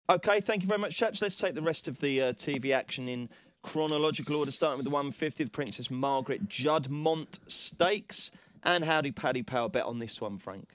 OK, thank you very much, chaps. Let's take the rest of the TV action in chronological order, starting with the 150, the Princess Margaret Juddmonte Stakes. And how do Paddy Power bet on this one, Frank?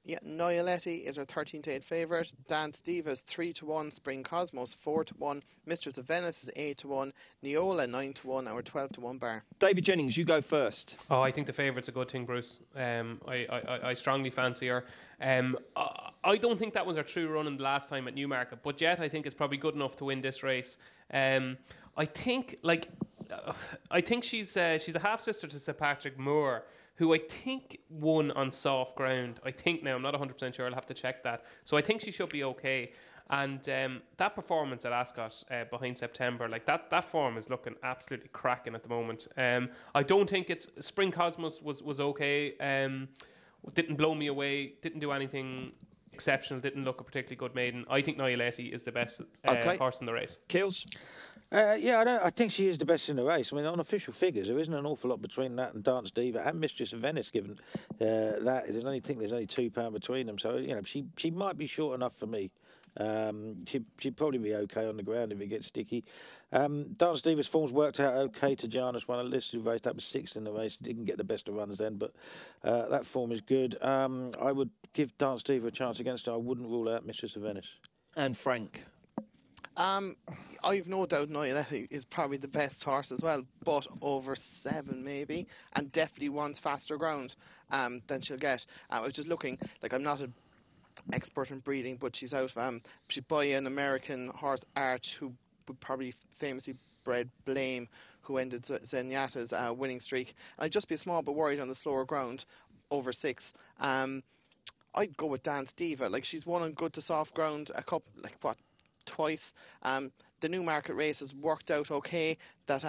Yeah, Noyaletti is our 13-to-8 favourite. Dance Diva is 3-1. Spring Cosmos 4-1. Mistress of Venice is 8-1. Neola 9-1. And we're 12-1 bar. David Jennings, you go first. Oh, I think the favourite's a good thing, Bruce. I strongly fancy her. I don't think that was her true run in the last time at Newmarket, but yet I think it's probably good enough to win this race. I think she's a half sister to Sir Patrick Moore, who I think won on soft ground. I think now, I'm not 100% sure, I'll have to check that. So I think she should be okay. And that performance at Ascot behind September, like that form is looking absolutely cracking at the moment. I don't think Spring Cosmos was okay. Didn't blow me away, didn't do anything exceptional, didn't look a particularly good maiden. I think Noyaletti is the best horse in the race. Kills? I think she is the best in the race. I mean, on official figures, there isn't an awful lot between that and Dance Diva and Mistress of Venice, given that. There's only £2 between them. So, she might be short enough for me. She'd probably be okay on the ground if it gets sticky. Dance Diva's form's worked out okay. Tajanis won a listed race. That was sixth in the race. Didn't get the best of runs then, but that form is good. I would give Dance Diva a chance against her. I wouldn't rule out Mistress of Venice. And Frank? I've no doubt Noyaletti is probably the best horse as well, but over 7 maybe, and definitely wants faster ground than she'll get. I was just looking, I'm not an expert in breeding, but she's out. She's by an American horse, Arch, who would probably famously bred Blame, who ended Zenyatta's winning streak. I'd just be a small bit worried on the slower ground, over 6. I'd go with Dance Diva. She's won on good to soft ground a couple, twice. The Newmarket race has worked out okay. That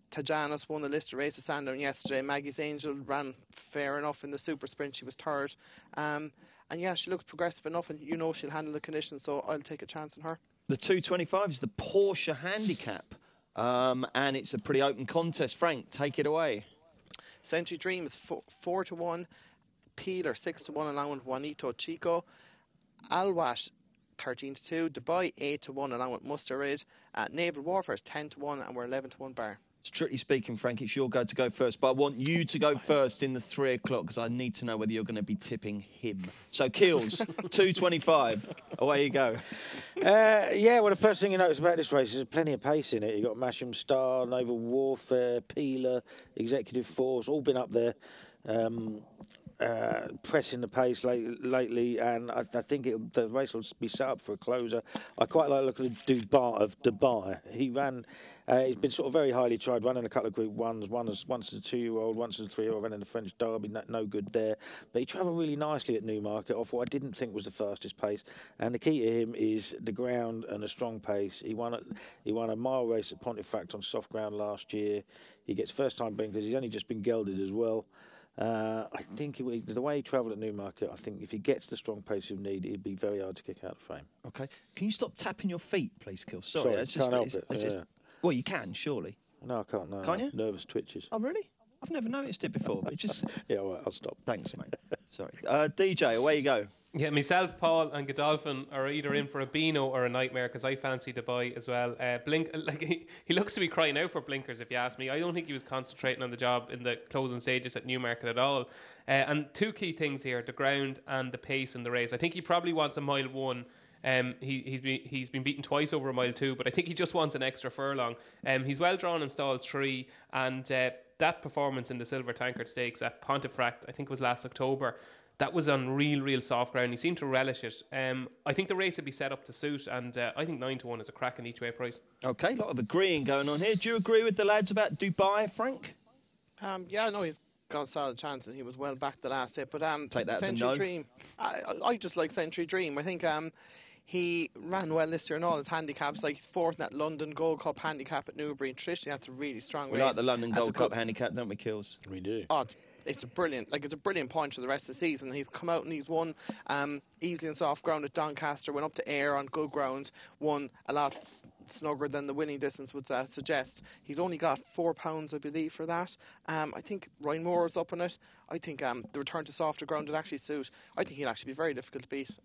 Tajanis won the Lister race at Sandown yesterday. Maggie's Angel ran fair enough in the super sprint. She was third. And she looks progressive enough, and she'll handle the conditions, so I'll take a chance on her. The 225 is the Porsche handicap, and it's a pretty open contest. Frank, take it away. Century Dream is 4-1. Peeler 6-1 along with Juanito Chico. Alwash 13-2. Dubai 8-1 along with Musterid. Naval Warfare is 10-1, and we're 11-1 bar. Strictly speaking, Frank, it's your go to go first, but I want you to go first in the 3 o'clock because I need to know whether you're going to be tipping him. So, Keels, 225. Away you go. Well, the first thing you notice about this race is there's plenty of pace in it. You've got Masham Star, Naval Warfare, Peeler, Executive Force, all been up there. Pressing the pace lately, and I think the race will be set up for a closer. I quite like looking at Dubai. He ran. He's been sort of very highly tried, running a couple of Group 1s, once as a 2-year-old, once as a 3-year-old, running the French Derby, no good there. But he travelled really nicely at Newmarket off what I didn't think was the fastest pace. And the key to him is the ground and a strong pace. He won a mile race at Pontefract on soft ground last year. He gets first time blinkers. He's only just been gelded as well. I think the way he travelled at Newmarket, I think if he gets the strong pace you need, it'd be very hard to kick out of frame. Okay. Can you stop tapping your feet, please, Kill? Sorry, can't help it. Well, you can, surely. No, I can't. No, can't you? Nervous twitches. Oh, really? I've never noticed it before, but it just... Yeah, all right, I'll stop. Thanks, mate. Sorry. DJ, away you go. Yeah, myself, Paul, and Godolphin are either in for a Beano or a nightmare because I fancy Dubai as well. He looks to be crying out for blinkers, if you ask me. I don't think he was concentrating on the job in the closing stages at Newmarket at all. And 2 key things here: the ground and the pace in the race. I think he probably wants a mile 1. He's been beaten twice over a mile 2, but I think he just wants an extra furlong. He's well drawn in stall 3, and that performance in the Silver Tankard Stakes at Pontefract, I think it was last October. That was on real soft ground. He seemed to relish it. I think the race would be set up to suit, and I think 9-1 is a cracking each way price. Okay, a lot of agreeing going on here. Do you agree with the lads about Dubai, Frank? Yeah, no, he's got a solid chance, and he was well back the last hit. But take that Century as a no. Dream, I just like Century Dream. I think he ran well this year in all his handicaps. He's 4th in that London Gold Cup handicap at Newbury. And traditionally, that's a really strong race. We like the London Gold Cup handicap, don't we, Kills? We do. Oh, it's a brilliant point for the rest of the season. He's come out and he's won easily on soft ground at Doncaster, went up to Ayr on good ground, won a lot snugger than the winning distance would suggest. He's only got £4, I believe, for that. I think Ryan Moore's up on it. I think the return to softer ground would actually suit. I think he'll actually be very difficult to beat.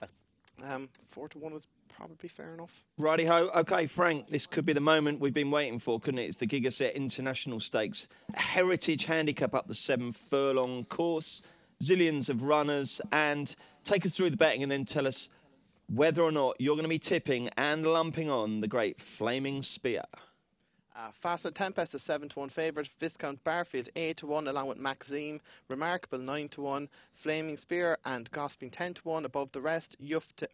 4-1 was probably fair enough. Righty-ho. Okay, Frank, this could be the moment we've been waiting for, couldn't it? It's the Gigaset International Stakes, a heritage handicap up the 7-furlong course, zillions of runners, and take us through the betting and then tell us whether or not you're going to be tipping and lumping on the great Flaming Spear. Fast and Tempest is 7-1 favourite. Viscount Barfield 8-1, along with Maxime. Remarkable 9-1. Flaming Spear and Gosping 10-1. Above the rest,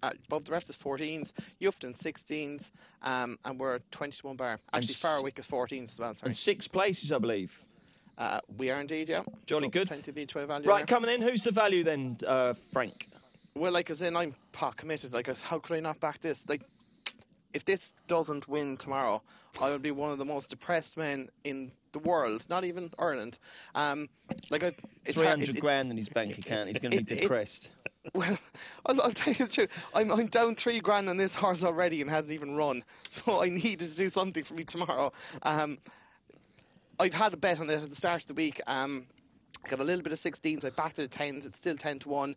above the rest is 14s. Yufton 16s, and we're 20-1 bar. Actually, Farwick is 14s as well. Sorry. And 6 places, I believe. We are indeed, yeah. Jolly good. Plenty of each way value. Right, there. coming in. Who's the value then, Frank? Well, as in, I'm pot committed. How could I not back this? If this doesn't win tomorrow, I will be one of the most depressed men in the world, not even Ireland. It's 300 grand in his bank account. He's going to be depressed. Well, I'll tell you the truth. I'm down 3 grand on this horse already and hasn't even run. So I needed to do something for me tomorrow. I've had a bet on it at the start of the week. Got a little bit of 16s. I backed it at 10s. It's still 10-1.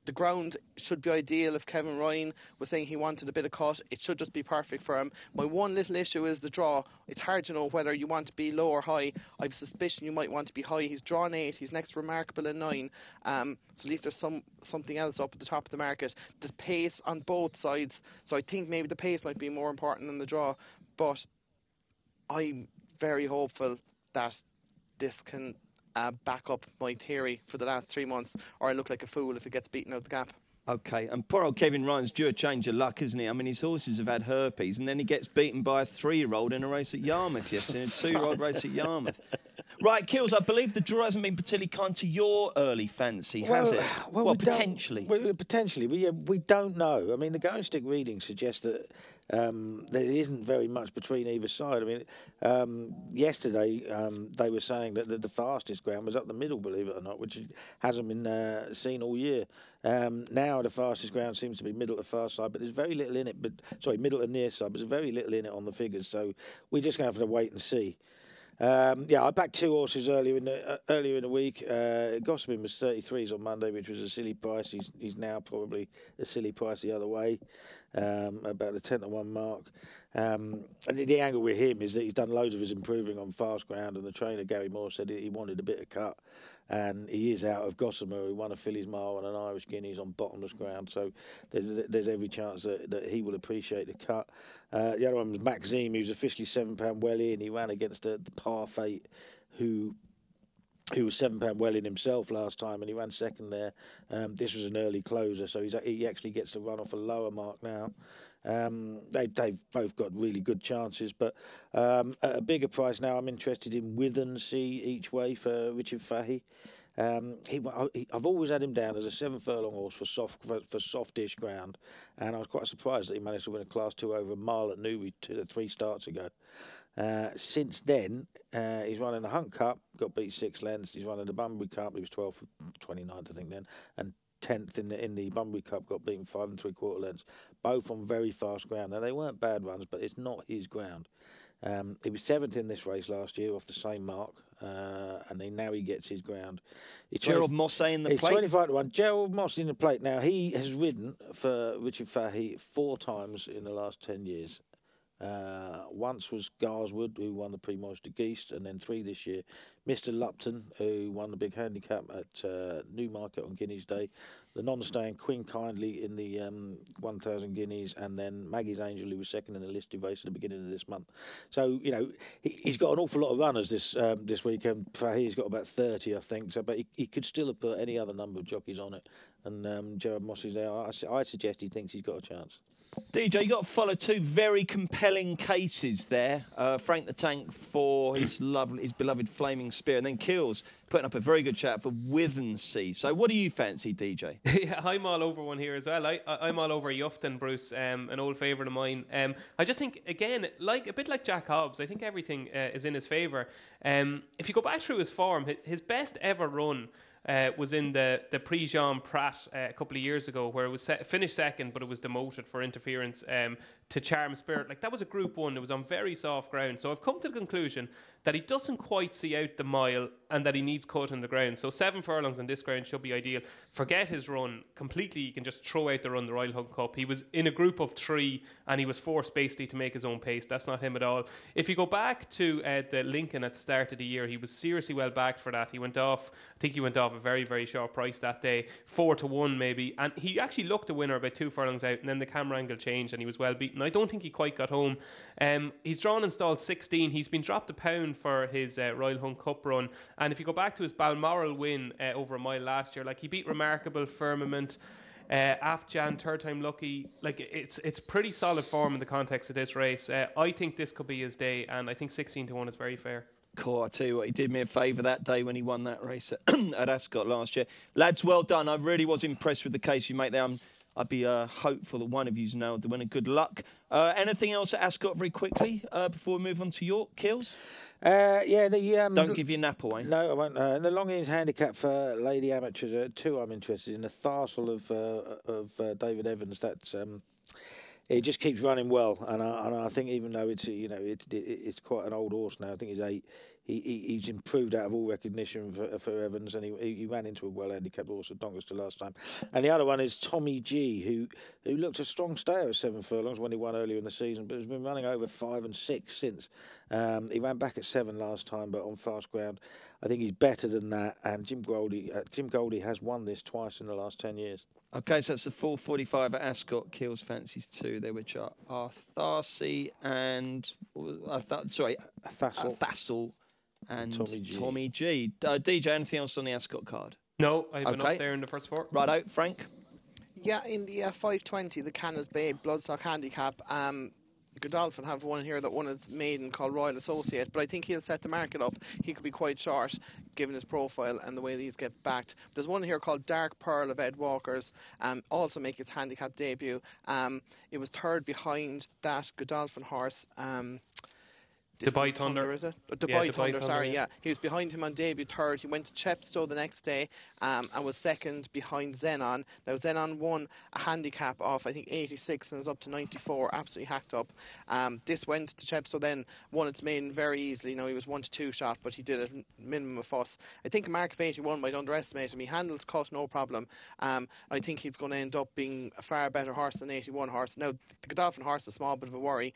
The ground should be ideal. If Kevin Ryan was saying he wanted a bit of cut, it should just be perfect for him. My one little issue is the draw. It's hard to know whether you want to be low or high. I have a suspicion you might want to be high. He's drawn 8. He's next to Remarkable in 9. So at least there's something else up at the top of the market. The pace on both sides. So I think maybe the pace might be more important than the draw. But I'm very hopeful that this can back up my theory for the last 3 months, or I look like a fool if it gets beaten out the gap. Okay, and poor old Kevin Ryan's due a change of luck, isn't he? I mean, his horses have had herpes, and then he gets beaten by a 3-year-old in a race at Yarmouth yesterday, a 2-year-old race at Yarmouth. Right, Kills, I believe the draw hasn't been particularly kind to your early fancy, has it? Well, potentially. Potentially, but we don't know. I mean, the going stick readings suggest that there isn't very much between either side. I mean, yesterday they were saying that the fastest ground was up the middle, believe it or not, which hasn't been seen all year. Now the fastest ground seems to be middle to far side, but there's very little in it. Middle to near side, but there's very little in it on the figures. So we're just going to have to wait and see. I backed 2 horses earlier in the week. Gossiping was 33s on Monday, which was a silly price. He's now probably a silly price the other way, about the 10-1 mark. And the angle with him is that he's done loads of his improving on fast ground, and the trainer Gary Moore said he wanted a bit of cut, and he is out of Gossamer, who won a Fillies Mile and an Irish Guineas on bottomless ground. So there's every chance that he will appreciate the cut. The other one was Maxime, who's officially £7 well in. He ran against the par fate, who was £7 well in himself last time, and he ran second there. This was an early closer, so he actually gets to run off a lower mark now. They've both got really good chances, but at a bigger price now, I'm interested in Withensea each way for Richard Fahey. I've always had him down as a 7-furlong horse for softish ground, and I was quite surprised that he managed to win a Class 2 over a mile at Newry 3 starts ago. Since then, he's running the Hunt Cup, got beat 6 lengths. He's running the Bunbury Cup, he was 12th for 29th, I think then, and 10th in the Bunbury Cup, got beaten 5 3/4 lengths, both on very fast ground. Now, they weren't bad runs, but it's not his ground. He was 7th in this race last year off the same mark, and now he gets his ground. Gerald Mosse in the plate? 25-1. Gerald Mosse in the plate. Now, he has ridden for Richard Fahey 4 times in the last 10 years. Once was Garswood, who won the Prix Maurice de Geest, and then 3 this year. Mr. Lupton, who won the big handicap at Newmarket on Guineas Day. The non-staying Queen Kindly in the 1,000 guineas, and then Maggie's Angel, who was second in the listed race at the beginning of this month. So, he's got an awful lot of runners this weekend. He's got about 30, I think. So, but he could still have put any other number of jockeys on it. And Gerard Moss is there. I suggest he thinks he's got a chance. DJ, you got to follow 2 very compelling cases there. Frank the Tank for his beloved Flaming Spear, and then Kills putting up a very good chat for Withensea. So what do you fancy, DJ? Yeah, I'm all over one here as well. I'm all over Yufton, Bruce, an old favourite of mine. I just think, again, a bit like Jack Hobbs, I think everything is in his favour. If you go back through his form, his best ever run was in the Prix Jean Prat a couple of years ago, where it was finished second, but it was demoted for interference to Charm Spirit. That was a Group 1. It was on very soft ground. So I've come to the conclusion that he doesn't quite see out the mile and that he needs cut on the ground. So 7 furlongs on this ground should be ideal. Forget his run completely. You can just throw out the run, the Royal Hunt Cup. He was in a group of 3 and he was forced basically to make his own pace. That's not him at all. If you go back to the Lincoln at the start of the year, he was seriously well backed for that. He went off, I think he went off a very, very short price that day, 4-1 maybe. And he actually looked a winner about 2 furlongs out, and then the camera angle changed and he was well beaten. I don't think he quite got home. He's drawn and stalled 16. He's been dropped a pound for his Royal Hunt Cup run. And if you go back to his Balmoral win over a mile last year, like he beat Remarkable, Firmament, Afghan, third time lucky. Like it's pretty solid form in the context of this race. I think this could be his day, and I think 16-1 is very fair. Cool, I tell you what, he did me a favour that day when he won that race at Ascot last year. Lads, well done. I really was impressed with the case you make there. I'd be hopeful that one of you's nailed the winner. Good luck. Anything else at Ascot very quickly before we move on to York, Kills? Don't give your nap away. No, I won't. The long innings handicap for lady amateurs, 2 I'm interested in. The Tharsel of David Evans. That's it just keeps running well, and I think even though it's quite an old horse now, I think he's 8. He's improved out of all recognition for Evans, and he ran into a well-handicapped horse at Doncaster last time. And the other one is Tommy G, who looked a strong stayer at 7 furlongs when he won earlier in the season, but has been running over 5 and 6 since. He ran back at 7 last time, but on fast ground. I think he's better than that. And Jim Goldie has won this twice in the last 10 years. Okay, so it's the 4:45 at Ascot. Kills fancies 2 there, which are Arthasi and Thassel and Tommy G. DJ, anything else on the Ascot card? No, I've been up there in the first 4. Righto, Frank? Yeah, in the 520, the Cannes Bay Bloodstock Handicap, Godolphin have one here that won its maiden called Royal Associate, but I think he'll set the market up. He could be quite short given his profile and the way these get backed. There's one here called Dark Pearl of Ed Walker's, also make its handicap debut. It was 3rd behind that Godolphin horse. Dubai Thunder, is it? Dubai Thunder, sorry, yeah. He was behind him on debut 3rd. He went to Chepstow the next day and was 2nd behind Zenon. Now, Zenon won a handicap of, I think, 86 and was up to 94, absolutely hacked up. This went to Chepstow then, won its maiden very easily. Now, he was 1-2 shot, but he did a minimum of fuss. I think a mark of 81 might underestimate him. He handles cut, no problem. I think he's going to end up being a far better horse than 81 horse. Now, the Godolphin horse is a small bit of a worry.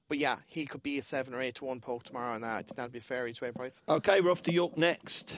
But yeah, he could be a 7 or 8-1 poke tomorrow, and I think that'd be a fair each way price. Okay, we're off to York next.